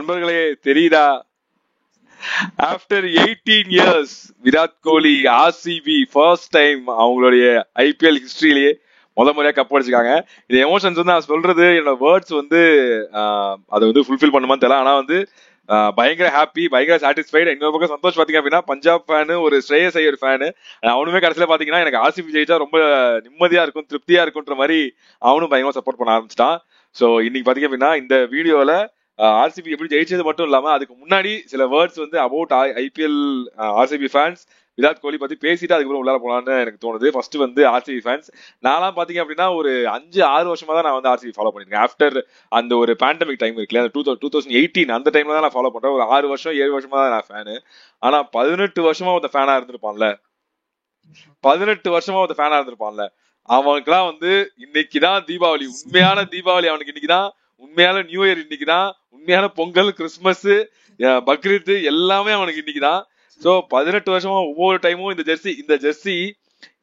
நண்பர்களே தெரியுதா? After 18 years Virat Kohli RCB first time அவங்களுடைய ஐபிஎல் ஹிஸ்டரியிலேயே முறையா கப் அடிச்சிருக்காங்க. இது எமோஷன்ஸ் வந்து நான் சொல்றது என்னோட வேர்ட்ஸ் வந்து அதை வந்து ஃபுல்ஃபில் பண்ணுமான்னு தெரியல. ஆனா வந்து பயங்கர ஹாப்பி, பயங்கர சாட்டிஸ்ஃபைடு. இன்னொரு பக்கம் சந்தோஷ் பாத்தீங்க அப்படின்னா பஞ்சாப் ஃபேனு, ஒரு ஸ்ரேயஸ் ஐயர் ஃபேனு. அவனுமே கடைசியில பாத்தீங்கன்னா எனக்கு ஆர்சிபி ஜெயிச்சா ரொம்ப நிம்மதியா இருக்கும், திருப்தியா இருக்கும்ன்ற மாதிரி அவனும் பயங்கரமா சப்போர்ட் பண்ண ஆரம்பிச்சிட்டான். ஸோ இன்னைக்கு பாத்தீங்க அப்படின்னா இந்த வீடியோல ஆர்சிபி எப்படி ஜெயிச்சது மட்டும் இல்லாம அதுக்கு முன்னாடி சில வேர்ட்ஸ் வந்து about IPL RCB fans Virat Kohli பத்தி பேசிட்டு அதுக்கப்புறம் உள்ளார போலான்னு எனக்கு தோணுது. ஃபர்ஸ்ட் வந்து ஆர்சிபி ஃபேன்ஸ், நான்லாம் பாத்தீங்க அப்படின்னா ஒரு 5-6 வருஷமா தான் நான் வந்து ஆர்சிபி ஃபாலோ பண்ணிருக்கேன். ஆஃப்டர் அந்த ஒரு பேண்டமிக் டைம் இருக்குல்ல, அந்த 2018 அந்த டைம்ல தான் நான் ஃபாலோ பண்றேன். ஒரு 6 வருஷம் 7 வருஷமா தான் நான் ஃபேனு. ஆனா 18 வருஷமா ஒரு ஃபேனா இருந்திருப்பான்ல, 18 வருஷமா ஒரு ஃபேனா இருந்திருப்பான்ல, அவனுக்குலாம் வந்து இன்னைக்குதான் தீபாவளி, உண்மையான தீபாவளி அவனுக்கு இன்னைக்குதான், உண்மையான நியூ இயர் இன்னைக்குதான், உண்மையான பொங்கல், கிறிஸ்துமஸ், பக்ரீத் எல்லாமே அவனுக்கு இன்னைக்குதான். சோ 18 வருஷமா ஒவ்வொரு டைமும் இந்த ஜெர்சி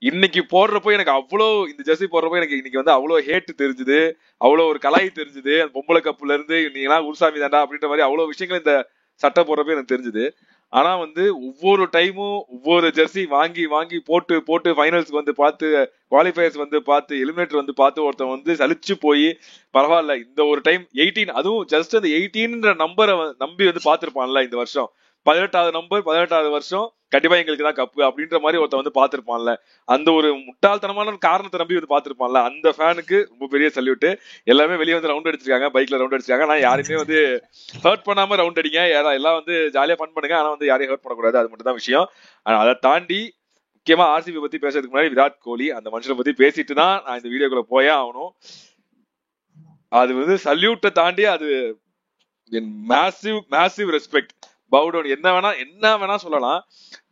இன்னைக்கு போடுறப்போ எனக்கு அவ்வளோ, இந்த ஜெர்சி போடுறப்போ எனக்கு இன்னைக்கு வந்து அவ்வளோ ஹேட் தெரிஞ்சுது, அவ்வளோ ஒரு கலாய் தெரிஞ்சுது. அந்த பொம்பளை கப்புல இருந்து நீங்களாம் குருசாமி தாண்டா அப்படின்ற மாதிரி அவ்வளவு விஷயங்கள் இந்த சட்டை போடுறப்போ எனக்கு தெரிஞ்சுது. ஆனா வந்து ஒவ்வொரு டைமும் ஒவ்வொரு ஜெர்சி வாங்கி வாங்கி போட்டு போட்டு ஃபைனல்ஸ்க்கு வந்து பார்த்து, குவாலிஃபயர்ஸ் வந்து பார்த்து, எலிமினேட்டர் வந்து பார்த்து ஒருத்தன் வந்து சலிச்சு போய் பரவாயில்ல இந்த ஒரு டைம் 18, அதுவும் ஜஸ்ட் அந்த 18ன்ற நம்பரை நம்பி வந்து பார்த்திருப்பான்ல இந்த வருஷம், 18வது நம்பர் 18வது வருஷம் கண்டிப்பா எங்களுக்கு தான் கப்பு அப்படின்ற மாதிரி ஒருத்தன் வந்து பார்த்திருப்பான்ல, அந்த ஒரு முட்டாள்தனமான காரணத்தை நம்பி வந்து பார்த்திருப்பான்ல, அந்த ஃபேனுக்கு ரொம்ப பெரிய சல்யூட். எல்லாமே வெளியே வந்து ரவுண்ட் அடிச்சிருக்காங்க, பைக்ல ரவுண்ட் அடிச்சிருக்காங்க. ஆனா யாருமே வந்து ஹர்ட் பண்ணாம ரவுண்ட் அடிங்க, எல்லாம் வந்து ஜாலியா ஃபன் பண்ணுங்க, ஆனா வந்து யாரையும் ஹர்ட் பண்ணக்கூடாது, அது மட்டும் தான் விஷயம். அதை தாண்டி முக்கியமா ஆர்சிபி பத்தி பேசுறதுக்கு முன்னாடி விராட் கோலி அந்த மனுஷனை பத்தி பேசிட்டு தான் நான் இந்த வீடியோக்குள்ள போயே ஆகணும். அது வந்து சல்யூட்டை தாண்டி அது மேசிவ் மேசிவ் ரெஸ்பெக்ட், பவுடவுன், என்ன வேணா சொல்லலாம்.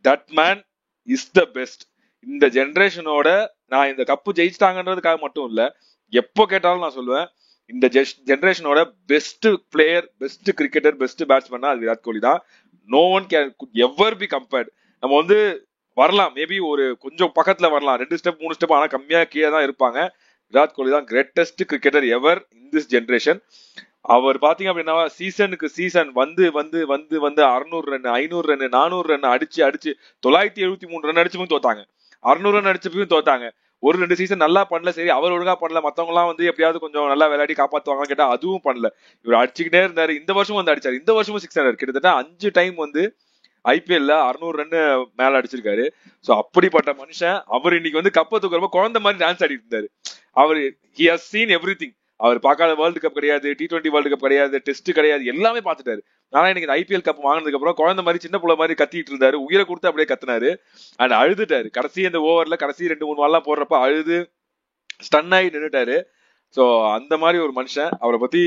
That man is the best. இந்த ஜெனரேஷனோட நான் இந்த கப்பு ஜெயிச்சிட்டாங்கன்றதுக்காக மட்டும் இல்ல, எப்போ கேட்டாலும் நான் சொல்லுவேன், இந்த ஜெனரேஷனோட best player, best cricketer, best batsman அது விராட் கோலி தான். No one can ever be compared. நம்ம வந்து வரலாம், மேபி ஒரு கொஞ்சம் பக்கத்துல வரலாம், 2 ஸ்டெப் 3 ஸ்டெப், ஆனா கம்மியா கீழே தான் இருப்பாங்க. விராட் கோலி தான் greatest cricketer ever in this generation. அவர் பாத்தீங்க அப்படின்னா சீசனுக்கு சீசன் வந்து வந்து வந்து வந்து 600 ரன், 500 ரன், 400 ரன் அடிச்சு 973 ரன் அடிச்சும் தோத்தாங்க, 600 ரன் அடிச்சப்பையும் தோத்தாங்க. ஒரு 2 சீசன் நல்லா பண்ணல, சரி அவர் ஒழுங்கா பண்ணல, மத்தவங்க எல்லாம் வந்து எப்படியாவது கொஞ்சம் நல்லா விளையாடி காப்பாத்துவாங்கன்னு கேட்டா அதுவும் பண்ணல. இவர் அடிச்சுக்கிட்டே இருந்தாரு. இந்த வருஷம் வந்து அடிச்சாரு, இந்த வருஷமும் 600, கிட்டத்தட்ட 5 டைம் வந்து ஐபிஎல்ல 600 ரன் மேல அடிச்சிருக்காரு. சோ அப்படிப்பட்ட மனுஷன் அவர் இன்னைக்கு வந்து கப்பை தூக்குறப்ப குழந்தை மாதிரி டான்ஸ் ஆடிட்டு இருந்தாரு. அவர் ஹி ஹஸ் சீன் எவ்ரிதிங். அவர் பார்க்காத வேர்ல்டு கப் கிடையாது, T20 வேர்ல்டு கப் கிடையாது, டெஸ்ட் கிடையாது, எல்லாமே பார்த்துட்டாரு. ஆனா இன்னைக்கு ஐபிஎல் கப் வாங்கினதுக்கு அப்புறம் குழந்தை மாதிரி சின்ன புள்ள மாதிரி கத்திட்டு இருந்தாரு, உயிரை கொடுத்து அப்படியே கத்துனாரு அண்ட் அழுதுட்டாரு. கடைசி அந்த ஓவர்ல கடைசி 2-3 பால்லாம் போடுறப்ப அழுது ஸ்டன் ஆகி நின்னுட்டாரு. சோ அந்த மாதிரி ஒரு மனுஷன். அவரை பத்தி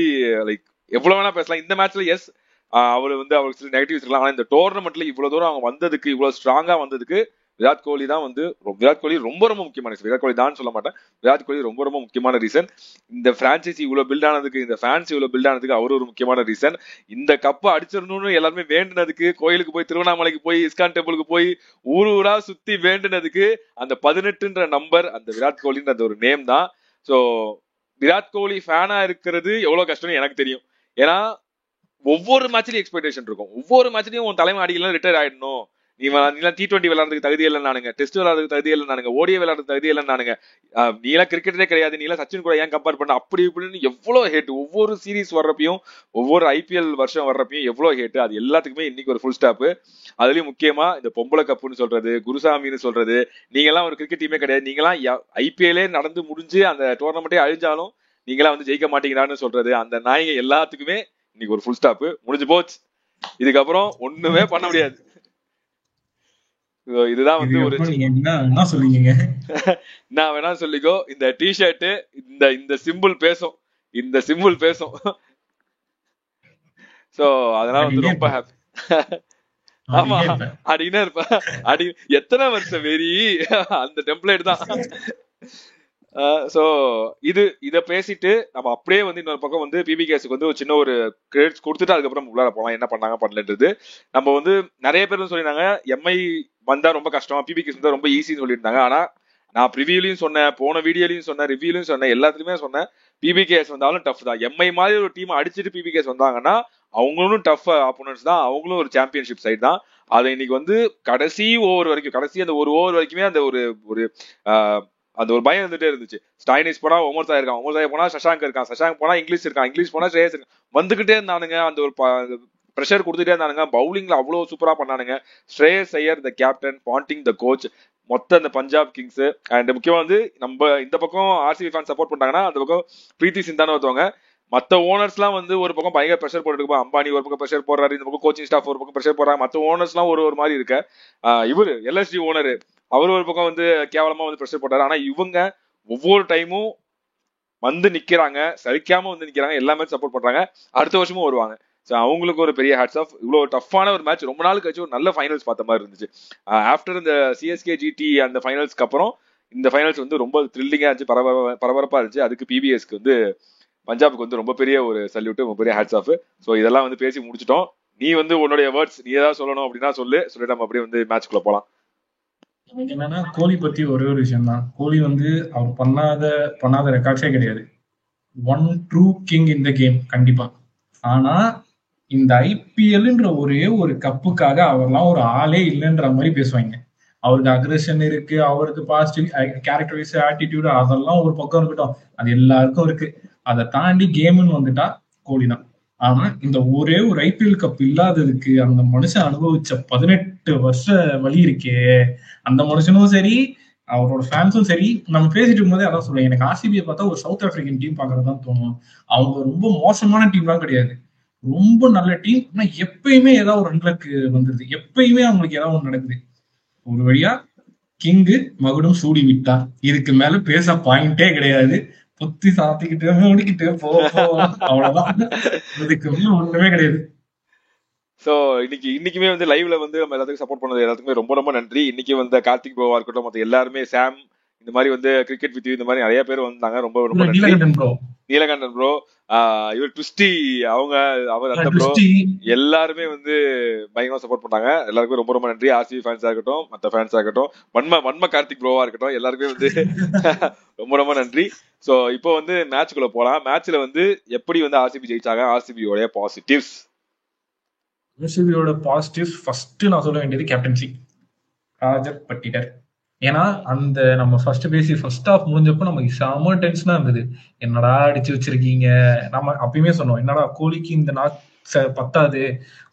லைக் எவ்வளவு வேணா பேசலாம். இந்த மேட்ச்ல எஸ் அவரு வந்து அவருக்கு சில நெகட்டிவ்ஸ் இருக்கலாம், ஆனா இந்த டோர்னமெண்ட்ல இவ்வளவு தூரம் அவங்க வந்ததுக்கு, இவ்வளவு ஸ்ட்ராங்கா வந்ததுக்கு விராட் கோலி தான் வந்து, விராட் கோலி ரொம்ப ரொம்ப முக்கியமான ரீசன். விராட் கோலி தான் சொல்ல மாட்டேன், விராட் கோலி ரொம்ப ரொம்ப முக்கியமான ரீசன். இந்த பிரான்சைசி இவ்வளவு பில்ட் ஆனதுக்கு, இந்த ஃபேன்ஸ் இவ்வளவு பில்ட் ஆனதுக்கு அவர் ஒரு முக்கியமான ரீசன். இந்த கப்பை அடிச்சிடணும்னு எல்லாருமே வேண்டுனதுக்கு, கோயிலுக்கு போய், திருவண்ணாமலைக்கு போய், இஸ்கான் டெம்பிளுக்கு போய், ஊரா சுத்தி வேண்டுனதுக்கு அந்த 18ன்ற நம்பர், அந்த விராட் கோலின்ற அந்த ஒரு நேம் தான். சோ விராட் கோலி ஃபேனா இருக்கிறது எவ்வளவு கஷ்டம்னு எனக்கு தெரியும். ஏன்னா ஒவ்வொரு மேட்ச்லயும் எக்ஸ்பெக்டேஷன் இருக்கும், ஒவ்வொரு மேட்ச்லயும் உன் தலைமை அடிக்கலாம் ரிட்டையர் ஆயிடணும், நீலாம் T20 விளையாடுறதுக்கு தகுதி இல்லைன்னானுங்க, டெஸ்ட் விளையாடுறதுக்கு தகுதி இல்லைன்னானுங்க, ஓடிஐ விளையாடுறதுக்கு தகுதி இல்லைன்னானுங்க, நீலாம் கிரிக்கெட்டே கிடையாது, நீலாம் சச்சின் கூட ஏன் கம்பேர் பண்ண, அப்படி இப்படின்னு எவ்வளவு ஹேட். ஒவ்வொரு சீரீஸ் வர்றப்பையும், ஒவ்வொரு ஐபிஎல் வருஷம் வர்றப்பையும் எவ்வளவு ஹேட். அது எல்லாத்துக்குமே இன்னைக்கு ஒரு ஃபுல் ஸ்டாப். அதுலயும் முக்கியமா இந்த பொம்பளை கப்புன்னு சொல்றது, குருசாமின்னு சொல்றது, நீங்க எல்லாம் ஒரு கிரிக்கெட் டீமே கிடையாது, நீங்க எல்லாம் ஐபிஎல்லே நடந்து முடிஞ்சு அந்த டோர்னமெண்ட்டே அழிஞ்சாலும் நீங்க எல்லாம் வந்து ஜெயிக்க மாட்டீங்களான்னு சொல்றது, அந்த நாயங்க எல்லாத்துக்குமே இன்னைக்கு ஒரு ஃபுல் ஸ்டாப். முடிஞ்சு போச்சு, இதுக்கப்புறம் ஒண்ணுமே பண்ண முடியாது. இதுதான் வந்து ஒரு என்ன சொல்லுவீங்க, நான் வேணா சொல்லிக்கோ, இந்த டிஷர்ட் இந்த சிம்பிள் பேசும், இந்த சிம்பிள் பேசும். சோ அதனால வந்து ரொம்ப ஹாப்பி. ஆமா அடினே இருப்ப, அடி எத்தனை வருஷம் வெறி, அந்த டெம்ப்ளேட் தான். சோ இத பேசிட்டு நம்ம அப்படியே வந்து இன்னொரு பக்கம் வந்து பிபிகேஸ்க்கு வந்து ஒரு சின்ன ஒரு கிரெடிட்ஸ் கொடுத்துட்டு அதுக்கப்புறம் உள்ளார போலாம், என்ன பண்ணாங்க பண்ணலன்றது. நம்ம வந்து நிறைய பேர் சொல்லியிருந்தாங்க எம்ஐ வந்தா ரொம்ப கஷ்டம், பிபிகேஸ் வந்தா ரொம்ப ஈஸின்னு சொல்லியிருந்தாங்க. ஆனா நான் ப்ரிவியூலையும் சொன்னேன், போன வீடியோலையும் சொன்னேன், ரிவ்யூலையும் சொன்னேன், எல்லாத்துலயுமே சொன்னேன் பிபிகேஎஸ் வந்தாலும் டஃப் தான். எம்ஐ மாதிரி ஒரு டீம் அடிச்சுட்டு பிபிகேஎஸ் வந்தாங்கன்னா அவங்களும் டஃப் ஆப்போனன்ட்ஸ் தான், அவங்களும் ஒரு சாம்பியன்ஷிப் சைடு தான். அதை இன்னைக்கு வந்து கடைசி ஓவர் வரைக்கும், கடைசி அந்த ஒரு ஓவர் வரைக்குமே அந்த ஒரு ஒரு அந்த ஒரு பயம் வந்துட்டே இருந்துச்சு. ஸ்டாயினிஸ் போனா ஒமர் சாய் இருக்கான், ஒமர் சாய் போனா சஷாங்க் இருக்கான், சஷாங்க் போனா இங்கிலீஷ் இருக்கான், இங்கிலீஷ் போனா ஸ்ரேயஸ் இருக்கான், வந்துகிட்டே இருந்தானுங்க. அந்த ஒரு ப்ரெஷர் கொடுத்துட்டே இருந்தானுங்க. பவுலிங்ல அவ்வளவு சூப்பரா பண்ணானுங்க. Shreyas Iyer the captain, Ponting the coach, மொத்த அந்த பஞ்சாப் கிங்ஸ். அண்ட் முக்கியமா வந்து நம்ம இந்த பக்கம் ஆர்சிபி ஃபேன் சப்போர்ட் பண்றாங்கன்னா அந்த பக்கம் பிரீத்தி சிந்தான்னு ஒருத்தவங்க. மத்த ஓனர்ஸ் எல்லாம் வந்து ஒரு பக்கம் பயங்கர ப்ரெஷர் போட்டுருக்கு. அம்பானி ஒரு பக்கம் ப்ரெஷர் போடுறாரு, இந்த பக்கம் கோச்சிங் ஸ்டாஃப் ஒரு பக்கம் ப்ரெஷர் போடுறாங்க. மத்த ஓனர்ஸ் எல்லாம் ஒரு மாதிரி இருக்க. இவரு எல்எஸ்டி ஓனர் அவரு ஒரு பக்கம் வந்து கேவலமா வந்து ப்ரெஷர் போட்டாரு. ஆனா இவங்க ஒவ்வொரு டைமும் வந்து நிக்கிறாங்க, சலிக்காம வந்து நிக்கிறாங்க, எல்லாமே சப்போர்ட் பண்றாங்க. அடுத்த வருஷமும் வருவாங்க. அவங்களுக்கு ஒரு பெரிய ஹேட்ஸ் ஆஃப். இவ்வளவு டஃப்பான ஒரு மேட்ச் ரொம்ப நாள் கழிச்சு ஒரு நல்ல ஃபைனல்ஸ் பார்த்த மாதிரி இருந்துச்சு. ஆஃப்டர் இந்த சிஎஸ்கே ஜிடி அந்த ஃபைனல்ஸ்க்கு அப்புறம் இந்த ஃபைனல்ஸ் வந்து ரொம்ப த்ரில்லிங்கா இருந்துச்சு, பரபரப்பா இருந்துச்சு. அதுக்கு பிபிஎஸ்க்கு வந்து பஞ்சாபுக்கு வந்து ரொம்ப பெரிய ஒரு சல்யூட், ரொம்ப பெரிய ஹேட்ஸ் ஆஃப். ஸோ இதெல்லாம் வந்து பேசி முடிச்சிட்டோம். நீ வந்து உன்னுடைய வேர்ட்ஸ் நீ ஏதாவது சொல்லணும் அப்படின்னா சொல்லிட்டு நம்ம அப்படியே வந்து மேட்ச்குள்ள போலாம். என்னன்னா கோலி பத்தி ஒரே ஒரு விஷயம் தான். கோலி வந்து அவர் பண்ணாத ரெக்கார்ட்ஸே கிடையாது. ஒன் ட்ரூ கிங் இந்த கேம் கண்டிப்பா. ஆனா இந்த ஐபிஎல்ன்ற ஒரே ஒரு கப்புக்காக அவர்லாம் ஒரு ஆளே இல்லைன்ற மாதிரி பேசுவாங்க. அவருக்கு அக்ரெஷன் இருக்கு, அவருக்கு பாசிட்டிவ் கேரக்டரிஸ், ஆட்டிடியூட் அதெல்லாம் ஒரு பக்கம் இருக்கட்டும், அது எல்லாருக்கும் இருக்கு. அதை தாண்டி கேம்னு வந்துட்டா கோலி தான். ஆனா இந்த ஒரே ஒரு ஐபிஎல் கப் இல்லாததுக்கு அந்த மனுஷன் அனுபவிச்ச 18 வருஷ வழி இருக்கே, அந்த மனுஷனும் சரி அவரோட ஃபேன்ஸும் சரி. நம்ம பேசிட்டு இருக்கும்போதே அதான் சொல்லுவேன், எனக்கு ஆர்சிபியை பார்த்தா ஒரு சவுத் ஆப்பிரிக்கன் டீம் பாக்குறதுதான் தோணும். அவங்க ரொம்ப மோசமான டீம்லாம் கிடையாது, ரொம்ப நல்ல டீம். ஆனா எப்பயுமே ஏதாவது ஒரு அன்லக்கு வந்துருது, எப்பயுமே அவங்களுக்கு ஏதாவது ஒன்று நடக்குது. ஒரு வழியா கிங்கு மகுடம் சூடி விட்டார். இதுக்கு மேல பேச பாயிண்டே கிடையாது. புத்தி சாத்திக்கிட்டு முடிக்கிட்டு அவ்வளவுதான், இதுக்கு மேல ஒண்ணுமே கிடையாது. சோ இன்னைக்குமே வந்து லைவ்ல வந்து நம்ம எல்லாத்துக்கும் சப்போர்ட் பண்ணது எல்லாத்துக்குமே ரொம்ப ரொம்ப நன்றி. இன்னைக்கு வந்து கார்த்திக் ப்ரோவா இருக்கட்டும், மத்த எல்லாருமே, சாம், இந்த மாதிரி வந்து கிரிக்கெட் வித் இந்த மாதிரி நிறைய பேர் வந்தாங்க. ரொம்ப ரொம்ப நன்றி. நீலகண்டன் ப்ரோ, இவர் ட்விஸ்டி, அவர் அந்த ப்ரோ, எல்லாருமே வந்து பயங்கரமா சப்போர்ட் பண்ணாங்க. எல்லாருக்குமே ரொம்ப ரொம்ப நன்றி. ஆர்சிபி ஃபேன்ஸா இருக்கட்டும், மத்த ஃபேன்ஸா இருக்கட்டும், வன்ம கார்த்திக் ப்ரோவா இருக்கட்டும், எல்லாருக்குமே வந்து ரொம்ப ரொம்ப நன்றி. சோ இப்போ வந்து மேட்ச்குள்ள போலாம். மேட்ச்ல வந்து எப்படி வந்து ஆர்சிபி ஜெயிச்சாங்க, ஆர்சிபியோட பாசிட்டிவ்ஸ். ஆர்சிபியோட பாசிட்டிவ்ஸ் ஃபர்ஸ்ட் நான் சொல்ல வேண்டியது கேப்டன்சி, ராஜர் பட்டிடர். ஏன்னா அந்த நம்ம ஃபர்ஸ்ட் ஆஃப் முடிஞ்சப்போ நமக்கு செம டென்ஷனா இருந்தது. என்னடா அடிச்சு வச்சிருக்கீங்க, நம்ம அப்பயுமே சொன்னோம் என்னடா கோலிக்கு இந்த நாக் பத்தாது,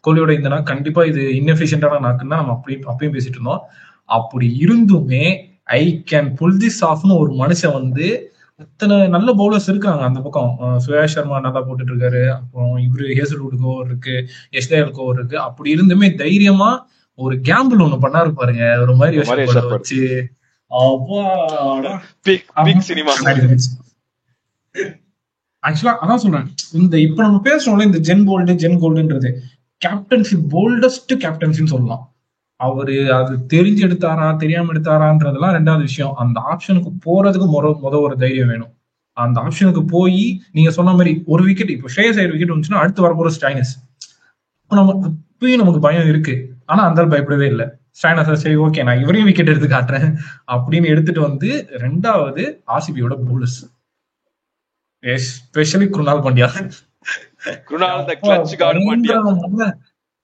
கோலியோட இந்த நாக் கண்டிப்பா இது இன்எஃபிஷியன்டான நாக்குன்னா நம்ம அப்பயும் பேசிட்டு இருந்தோம். அப்படி இருந்துமே ஐ கேன் புல் திஸ் ஆஃப்னு ஒரு மனுஷன் வந்து, அத்தனை நல்ல பவுலர்ஸ் இருக்காங்க அந்த பக்கம். சுயாஷ் சர்மா நல்லா போட்டுட்டு இருக்காரு, அப்புறம் இவரு ஹேசல்வுட் ஓவர் இருக்கு, எஸ்டேலுக்கு ஓவர் இருக்கு. அப்படி இருந்துமே தைரியமா ஒரு கேம்பிள் ஒண்ணு பண்ணாரு பாருங்க, ஒரு மாதிரி வச்சு ஆக்சுவலா அதான் சொல்றேன். இந்த இப்ப நம்ம பேசுறோம்ல இந்த ஜென் கோல்டுன்றது கேப்டன்சி, போல்டஸ்ட் கேப்டன்சின்னு சொல்லலாம். அவரு அது தெரிஞ்சு எடுத்தாரா தெரியாம எடுத்தாரான்றதெல்லாம் ரெண்டாவது விஷயம். அந்த ஆப்ஷனுக்கு போறதுக்கு முத ஒரு தைரியம் வேணும். அந்த ஆப்ஷனுக்கு போய் நீங்க சொன்ன மாதிரி ஒரு விக்கெட், இப்போ ஸ்ரேயஸ் ஐயர் விக்கெட் வந்துச்சுன்னா அடுத்து வரப்போற ஸ்டைனஸ், நம்ம இப்பயும் நமக்கு பயம் இருக்கு. ஆனா அந்த பயப்படவே இல்லை. ஸ்டைனஸ் சரி ஓகே நான் இவரையும் விக்கெட் எடுத்து காட்டுறேன் அப்படின்னு எடுத்துட்டு வந்து, ரெண்டாவது ஆர்சிபியோட பவுலர்ஸ், எஸ்பெஷலி குருணால் பாண்டியா.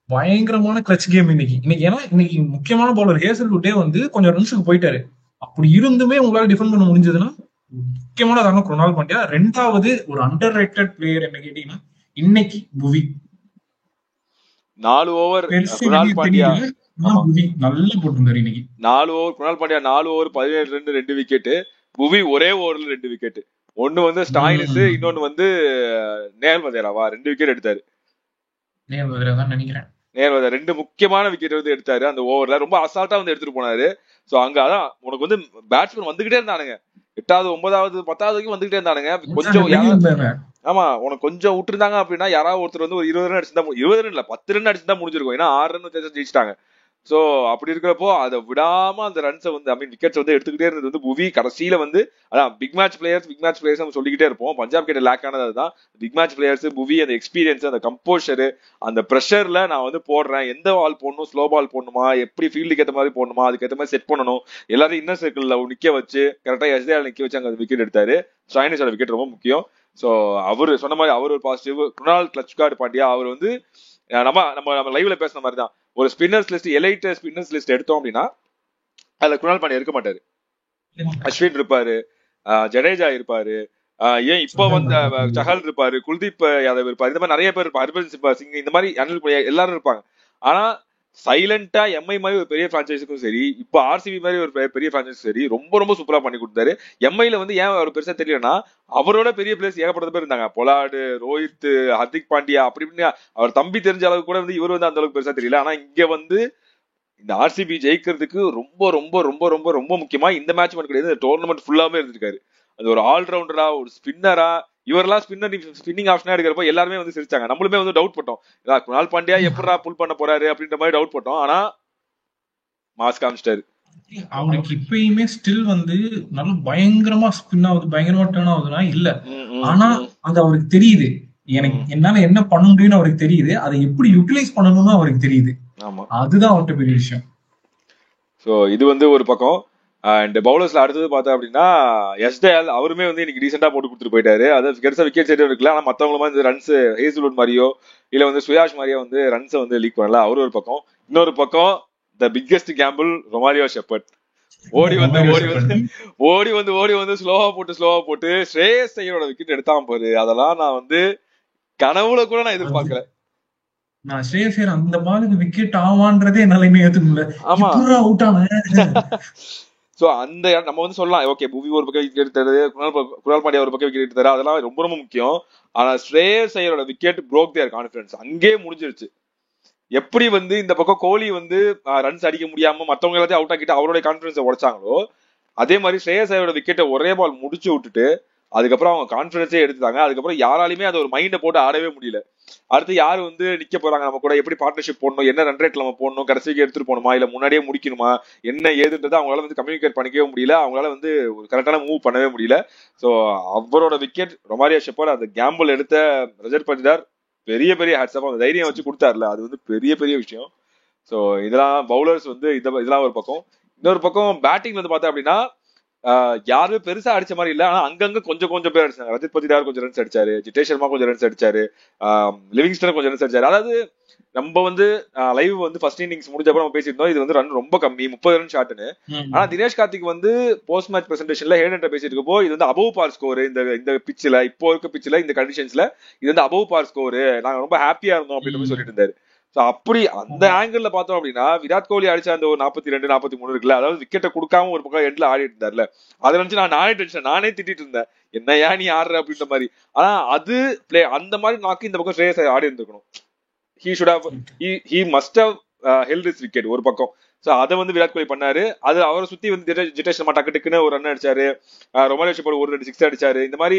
பயங்கரமான கிளட்ச் கேம் இன்னைக்கு. ஏன்னா இன்னைக்கு முக்கியமான பவுலர் ஹேசல்வுட்டே வந்து கொஞ்சம் ரன்ஸுக்கு போயிட்டாரு. அப்படி இருந்துமே உங்களால டிஃபெண்ட் பண்ண முடிஞ்சதுன்னா முக்கியமான காரணம் குருணால் பாண்டியா. ரெண்டாவது ஒரு அண்டர் ரேட்டட் பிளேயர் என்ன கேட்டீங்கன்னா இன்னைக்கு புவி. 4 ஓவர் குருணால் பாண்டியா நல்லா போட்டிருந்தாரு இன்னைக்கு. 4 over Krunal Pandya 4 over 17 run 2 wicket. புவி ஒரே ஓவர்ல 2 விக்கெட். ஒன்னு வந்து ஸ்டாயினிஸ், இன்னொன்னு வந்து நேல் வதேராவா 2 விக்கெட் எடுத்தாரு. நினைக்கிறேன் நேர்வதர் 2 முக்கியமான விக்கெட் வந்து எடுத்தாரு அந்த ஓவர்ல. ரொம்ப அசால்ட்டா வந்து எடுத்துட்டு போனாரு. சோ அங்க அதான் உனக்கு வந்து பேட்ஸ்மேன் வந்துகிட்டே இருந்தானுங்க. 8வது 9வது 10வது வரைக்கும் வந்துகிட்டே இருந்தானுங்க. கொஞ்சம் ஆமா உனக்கு கொஞ்சம் விட்டுருந்தாங்க அப்படின்னா யாராவது ஒருத்தர் வந்து ஒரு 20 ரன் அடிச்சிருந்தா, 20 ரன் இல்ல 10 ரன் அடிச்சிருந்தா முடிஞ்சிருக்கும். ஏன்னா 6 ரன் ஜெயிச்சிட்டாங்க. சோ அப்படி இருக்கிறப்போ அதை விடாம அந்த ரன்ஸை வந்து விக்கெட்ஸ் வந்து எடுத்துக்கிட்டே இருந்தது வந்து புவி. கடைசியில வந்து அதான் பிக் மேட்ச் பிளேயர்ஸ் நம்ம சொல்லிக்கிட்டே இருப்போம். பஞ்சாப் கிட்ட லேக் ஆனது அதுதான். பிக் மேட்ச் பிளேயர்ஸ் புவி, அந்த எக்ஸ்பீரியன்ஸ், அந்த கம்போஷர், அந்த ப்ரெஷர்ல நான் வந்து போடுறேன், எந்த பால் போடணும், ஸ்லோ பால் போடணுமா, எப்படி ஃபீல்டுக்கு ஏற்ற மாதிரி போடணுமா, அதுக்கு ஏற்ற மாதிரி செட் பண்ணணும், எல்லாரும் இன்னர் சர்க்கிள்ல நிக்க வச்சு கரெக்டா எஸ்டேல நிக்க வச்சு அங்க விக்கெட் எடுத்தாரு. ஸ்டாயினிஸோட விக்கெட் ரொம்ப முக்கியம். ஸோ அவரு சொன்ன மாதிரி அவர் ஒரு பாசிட்டிவ். குணால் கிளச்கார்டு பாண்டியா அவர் வந்து நம்ம நம்ம நம்ம லைவ்ல பேசின மாதிரி தான், ஒரு spinners list elite spinners list எடுத்தோம் அப்படின்னா அதுல குணால் பாண்டியா இருக்க மாட்டாரு. அஸ்வின் இருப்பாரு, ஜடேஜா இருப்பாரு, ஏன் இப்ப வந்து சஹல் இருப்பாரு, குல்தீப் யாதவ் இருப்பாரு, இந்த மாதிரி நிறைய பேர் இருப்பாரு, ஹர்பஜன் சிங், இந்த மாதிரி அனில் புலியா எல்லாரும் இருப்பாங்க. ஆனா சைலண்டா எம்ஐ மாதிரி ஒரு பெரிய பிரான்சைஸுக்கும் சரி, இப்ப ஆர்சிபி மாதிரி ஒரு பெரிய பிரான்சைஸும் சரி ரொம்ப ரொம்ப சூப்பரா பண்ணி கொடுத்தாரு. எம்ஐல வந்து ஏன் அவர் பெருசா தெரியலன்னா அவரோட பெரிய பிளேயர்ஸ் ஏகப்பட்ட பேர் இருந்தாங்க. பொலாடு, ரோஹித், ஹர்திக் பாண்டியா, அப்படி இப்படின்னு அவர் தம்பி தெரிஞ்ச அளவுக்கு கூட வந்து இவர் வந்து அந்த அளவுக்கு பெருசா தெரியல. ஆனா இங்க வந்து இந்த ஆர்சிபி ஜெயிக்கிறதுக்கு ரொம்ப ரொம்ப ரொம்ப ரொம்ப ரொம்ப முக்கியமா இந்த மேட்ச் மட்டும் கிடையாது, இந்த டோர்னமெண்ட் ஃபுல்லாவே இருந்திருக்காரு. அது ஒரு ஆல்ரவுண்டரா, ஒரு ஸ்பின்னரா, இவரெல்லாம் ஸ்பின்னிங் ஆப்ஷனா எடுக்கிறப்ப எல்லாருமே வந்து சிரிச்சாங்க. நம்மளுமே வந்து டவுட் பட்டோம், குணால் பாண்டியா எப்படா புல் பண்ண போறாரு அப்படின்ற மாதிரி டவுட் பட்டோம். ஆனா மாஸ் காமிச்சிட்டாரு. அவனுக்கு இப்பயுமே ஸ்டில் வந்து நல்ல பயங்கரமா ஸ்பின் ஆகுது, பயங்கரமா டர்ன் ஆகுதுன்னா இல்ல, ஆனா அது அவருக்கு தெரியுது, எனக்கு என்னால என்ன பண்ண முடியும்னு அவருக்கு தெரியுது, அதை எப்படி யூட்டிலைஸ் பண்ணணும்னு அவருக்கு தெரியுது. அதுதான் அவர்கிட்ட பெரிய விஷயம். சோ இது வந்து ஒரு பக்கம். அண்ட் பவுலர்ஸ்ல அடுத்தது பார்த்தா அப்படின்னா எஸ்டேல் அவருமே வந்து இன்னைக்கு டீசெண்டா போட்டு கொடுத்துட்டு போயிட்டாரு. அதாவது பெருசா விக்கெட் சைடு இருக்குல்ல, ஆனா மத்தவங்களும் வந்து ரன்ஸ் ஹேசல்வுட் மாதிரியோ இல்ல வந்து சுயாஷ் மாதிரியோ வந்து ரன்ஸை வந்து லீக் பண்ணல, அவரு ஒரு பக்கம். இன்னொரு பக்கம் the biggest Gamble Romario shepherd ஓடி வந்து ஸ்லோவா போட்டு ஸ்ரேயஸ் ஐயரோட விக்கெட் எடுத்தான் பாரு. அதெல்லாம் நான் வந்து கனவுல கூட நான் எதிர்பார்க்கல. நான் ஸ்ரேயஸ் ஐயர் அந்த பாலுக்கு விக்கெட் ஆவான்றதே என்னால ஏத்துக்க முடியல. ஆமா, அவுட் ஆன. சோ அந்த நம்ம வந்து சொல்லலாம், ஓகே புவி ஒரு பக்கம் விக்கெட் எடுத்தாரு, குணால் பாண்டியா ஒரு பக்கம் விக்கெட் எடுத்தாரு, அதெல்லாம் ரொம்ப ரொம்ப முக்கியம். ஆனா ஸ்ரேயஸ் ஐயரோட விக்கெட் broke their கான்ஃபிடன்ஸ், அங்கே முடிஞ்சிருச்சு. எப்படி வந்து இந்த பக்கம் கோலி வந்து ரன்ஸ் அடிக்க முடியாம மத்தவங்க எல்லாத்தையும் அவுட் ஆக்கிட்டு அவரோட கான்பிடன்ஸை உடைச்சாங்களோ, அதே மாதிரி ஸ்ரேயஸ் ஐயரோட விக்கெட்டை ஒரே பால் முடிச்சு விட்டுட்டு அதுக்கப்புறம் அவங்க கான்பிடன்ஸே எடுத்துட்டாங்க. அதுக்கப்புறம் யாராலுமே அதை ஒரு மைண்டை போட்டு ஆடவே முடியல. அடுத்து யாரு வந்து நிக்க போறாங்க நம்ம கூட, எப்படி பார்ட்னர்ஷிப் போடணும், என்ன ரன் ரேட்ல நம்ம போடணும், கடைசிக்கு எடுத்துட்டு போகணுமா இல்ல முன்னாடியே முடிக்கணுமா, என்ன ஏதுன்றதை அவங்களால வந்து கம்யூனிகேட் பண்ணிக்கவே முடியல, அவங்களால வந்து ஒரு கரெக்டான மூவ் பண்ணவே முடியல. சோ அவரோட விக்கெட் ரொமாரியோ ஷெப்பர்ட் அந்த கேம்பிள் எடுத்த ரஜத் பட்டிதார் பெரிய பெரிய ஹேட்ஸ் ஆஃப், அந்த தைரியம் வச்சு கொடுத்தாருல, அது வந்து பெரிய பெரிய விஷயம். சோ இதெல்லாம் பவுலர்ஸ் வந்து இதெல்லாம் ஒரு பக்கம். இன்னொரு பக்கம் பேட்டிங் வந்து பார்த்தா அப்படின்னா யாருமே பெருசா அடிச்ச மாதிரி இல்ல, ஆனா அங்கங்க கொஞ்சம் பேர் அடிச்சாங்க. ரஜத் பட்டிதார் கொஞ்சம் ரன்ஸ் அடிச்சாரு, ஜிதேஷ் சர்மா கொஞ்சம் ரன்ஸ் அடிச்சாரு, லிவிங்ஸ்டன் கொஞ்சம் ரன்ஸ் அடிச்சாரு. அதாவது நம்ம வந்து லைவ் வந்து ஃபர்ஸ்ட் இன்னிங்ஸ் முடிஞ்சப்ப நம்ம பேசியிருந்தோம் இது வந்து ரன் ரொம்ப கம்மி 30 ரன் ஷாட்னு. ஆனா தினேஷ் கார்த்திக் வந்து போஸ்ட் மேட்ச் பிரசன்டேஷன்ல ஹேடன் பேசிட்டு இருக்கப்போ இது வந்து அபவ் பார் ஸ்கோர், இந்த பிச்சில் இப்போ இருக்க பிச்சில் இந்த கண்டிஷன்ஸ்ல இது வந்து அபவ் பார் ஸ்கோர், நாங்க ரொம்ப ஹாப்பியா இருந்தோம் அப்படின்னு சொல்லிட்டு இருந்தாரு. அப்படி அந்த ஆங்கிள் பார்த்தோம் அப்படின்னா விராட் கோலி அடிச்ச அந்த ஒரு 42 43 இருக்குல்ல, அதாவது விக்கெட்டை கொடுக்காம ஒரு பக்கம் எண்ட்ல ஆடிட்டு இருந்தாருல, அதை நினைச்சு நானே திட்டிட்டு இருந்தேன், என்னையா நீ ஆடுற அப்படின்ற மாதிரி. ஆனா அது பிளே அந்த மாதிரி நாக்கு இந்த பக்கம் ஸ்ரேயஸ் ஆடி இருந்திருக்கணும். he must have held his wicket ஒரு பக்கம். சோ அதை வந்து விராட் கோலி பண்ணாரு. அது அவரை சுத்தி வந்து ஜிதேஷ் சர்மா டக்கு டக்குன்னு ஒரு ரன் அடிச்சாரு, ரொமாரியோ ஷெப்பர்ட் ஒரு 2 6 அடிச்சாரு, இந்த மாதிரி